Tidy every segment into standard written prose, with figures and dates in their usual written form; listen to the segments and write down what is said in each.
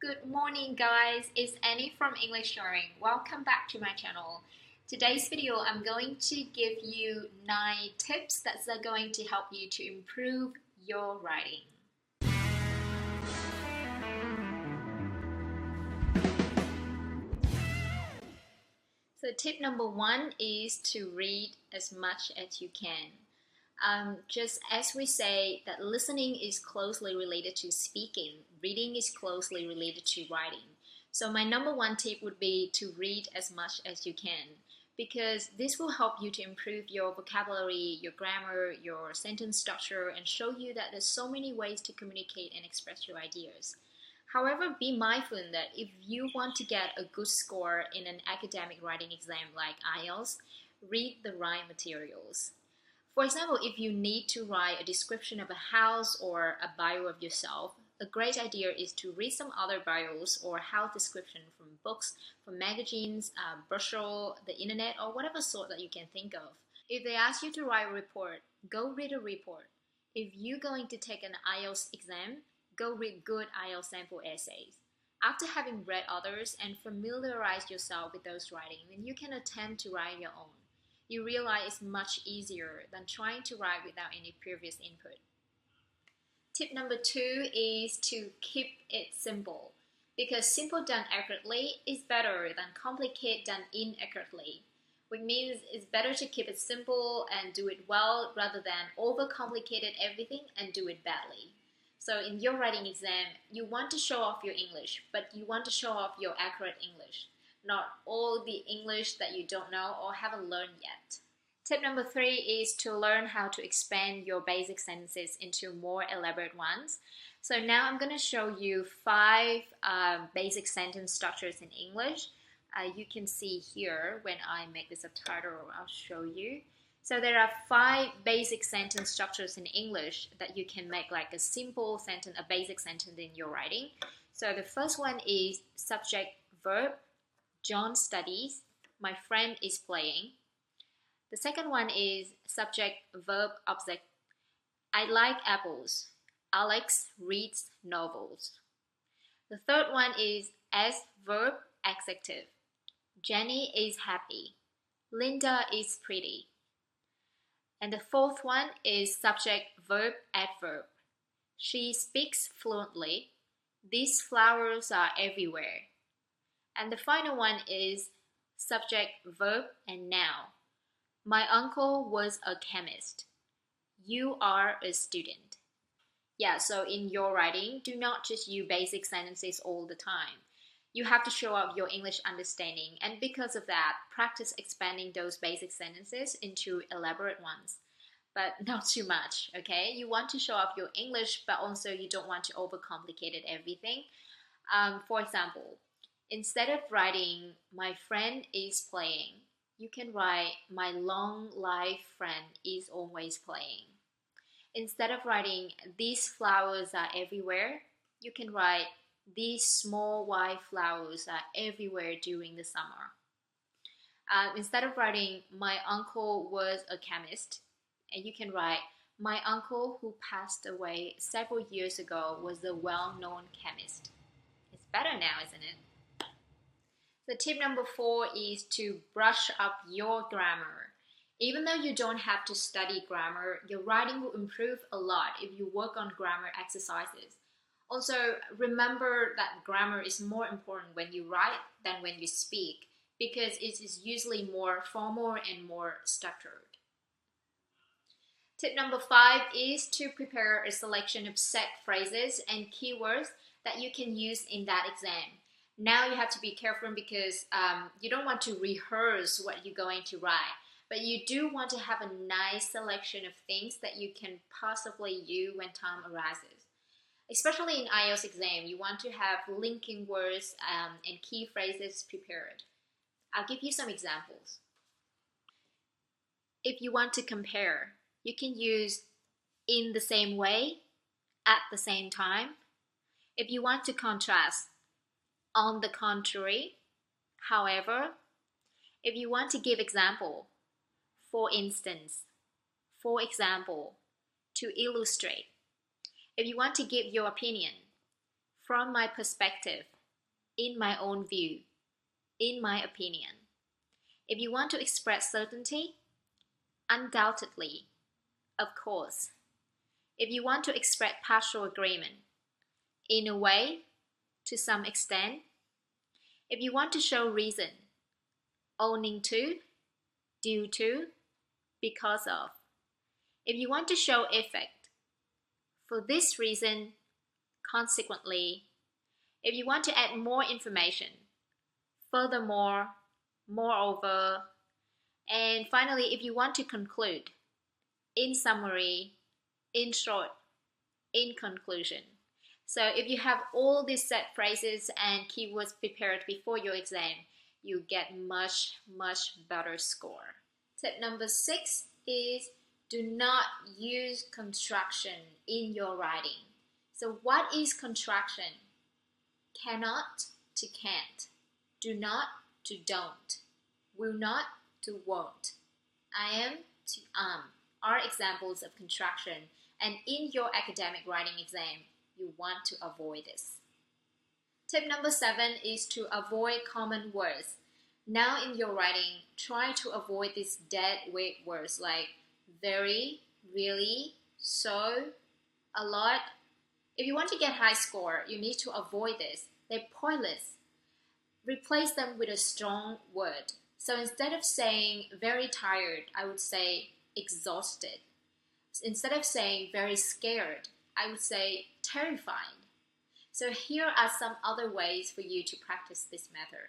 Good morning guys, it's Annie from English Sharing. Welcome back to my channel. Today's video I'm going to give you 9 tips that are going to help you to improve your writing. So tip number 1 is to read as much as you can. Just as we say that listening is closely related to speaking, reading is closely related to writing. So my number 1 tip would be to read as much as you can, because this will help you to improve your vocabulary, your grammar, your sentence structure, and show you that there's so many ways to communicate and express your ideas. However, be mindful that if you want to get a good score in an academic writing exam like IELTS, read the right materials. For example, if you need to write a description of a house or a bio of yourself, a great idea is to read some other bios or house description from books, from magazines, brochure, the internet, or whatever sort that you can think of. If they ask you to write a report, go read a report. If you're going to take an IELTS exam, go read good IELTS sample essays. After having read others and familiarize yourself with those writing, then you can attempt to write your own. You realize it's much easier than trying to write without any previous input. Tip number 2 is to keep it simple, because simple done accurately is better than complicated done inaccurately, which means it's better to keep it simple and do it well rather than overcomplicate everything and do it badly. So in your writing exam, you want to show off your English, but you want to show off your accurate English, not all the English that you don't know or haven't learned yet. Tip number 3 is to learn how to expand your basic sentences into more elaborate ones. So now I'm going to show you 5 basic sentence structures in English. You can see here when I make the subtitle, I'll show you. So there are 5 basic sentence structures in English that you can make like a simple sentence, a basic sentence in your writing. So the first one is subject, verb. John studies. My friend is playing. The second one is subject, verb, object. I like apples. Alex reads novels. The third one is as, verb, adjective. Jenny is happy. Linda is pretty. And the fourth one is subject, verb, adverb. She speaks fluently. These flowers are everywhere. And the final one is subject, verb, and noun. My uncle was a chemist. You are a student. Yeah, so in your writing, do not just use basic sentences all the time. You have to show up your English understanding, and because of that, practice expanding those basic sentences into elaborate ones. But not too much, okay? You want to show up your English, but also you don't want to overcomplicate everything. For example, instead of writing, my friend is playing, you can write, my long-life friend is always playing. Instead of writing, these flowers are everywhere, you can write, these small white flowers are everywhere during the summer. Instead of writing, my uncle was a chemist, and you can write, my uncle who passed away several years ago was a well-known chemist. It's better now, isn't it? The tip number 4 is to brush up your grammar. Even though you don't have to study grammar, your writing will improve a lot if you work on grammar exercises. Also, remember that grammar is more important when you write than when you speak, because it is usually more formal and more structured. Tip number 5 is to prepare a selection of set phrases and keywords that you can use in that exam. Now you have to be careful because you don't want to rehearse what you're going to write, but you do want to have a nice selection of things that you can possibly use when time arises. Especially in IELTS exam, you want to have linking words and key phrases prepared. I'll give you some examples. If you want to compare, you can use in the same way, at the same time. If you want to contrast, on the contrary, however. If you want to give example, for instance, for example, to illustrate. If you want to give your opinion, from my perspective, in my own view, in my opinion. If you want to express certainty, undoubtedly, of course. If you want to express partial agreement, in a way, to some extent. If you want to show reason, owning to, due to, because of. If you want to show effect, for this reason, consequently. If you want to add more information, furthermore, moreover. And finally, if you want to conclude, in summary, in short, in conclusion. So if you have all these set phrases and keywords prepared before your exam, you get much better score. Tip number 6 is do not use contraction in your writing. So what is contraction? Cannot to can't, do not to don't, will not to won't, I am to are examples of contraction, and in your academic writing exam, you want to avoid this. Tip number 7 is to avoid common words. Now in your writing, try to avoid these dead weight words like very, really, so, a lot. If you want to get high score, you need to avoid this. They're pointless. Replace them with a strong word. So instead of saying very tired, I would say exhausted. Instead of saying very scared, I would say terrified. So here are some other ways for you to practice this method.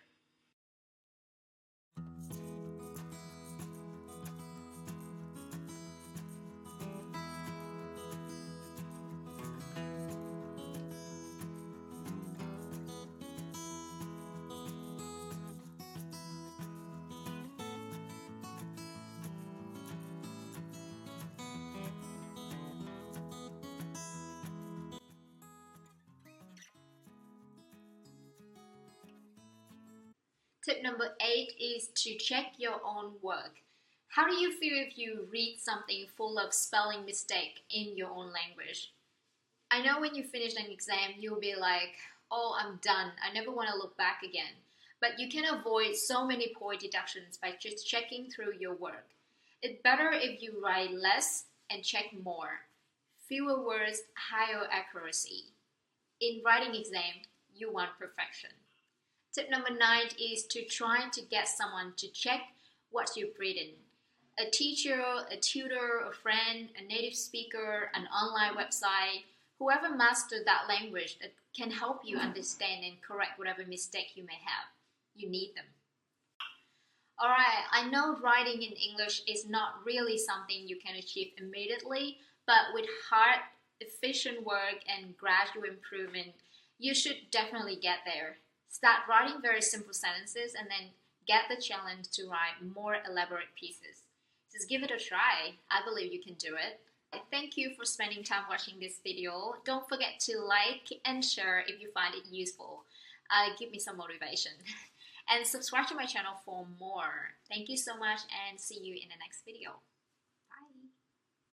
Tip number 8 is to check your own work. How do you feel if you read something full of spelling mistake in your own language? I know when you finish an exam, you'll be like, oh, I'm done. I never want to look back again. But you can avoid so many poor deductions by just checking through your work. It's better if you write less and check more. Fewer words, higher accuracy. In writing exam, you want perfection. Tip number 9 is to try to get someone to check what you've written. A teacher, a tutor, a friend, a native speaker, an online website, whoever mastered that language that can help you understand and correct whatever mistake you may have. You need them. Alright, I know writing in English is not really something you can achieve immediately, but with hard, efficient work and gradual improvement, you should definitely get there. Start writing very simple sentences and then get the challenge to write more elaborate pieces. Just give it a try. I believe you can do it. Thank you for spending time watching this video. Don't forget to like and share if you find it useful. Give me some motivation. And subscribe to my channel for more. Thank you so much and see you in the next video.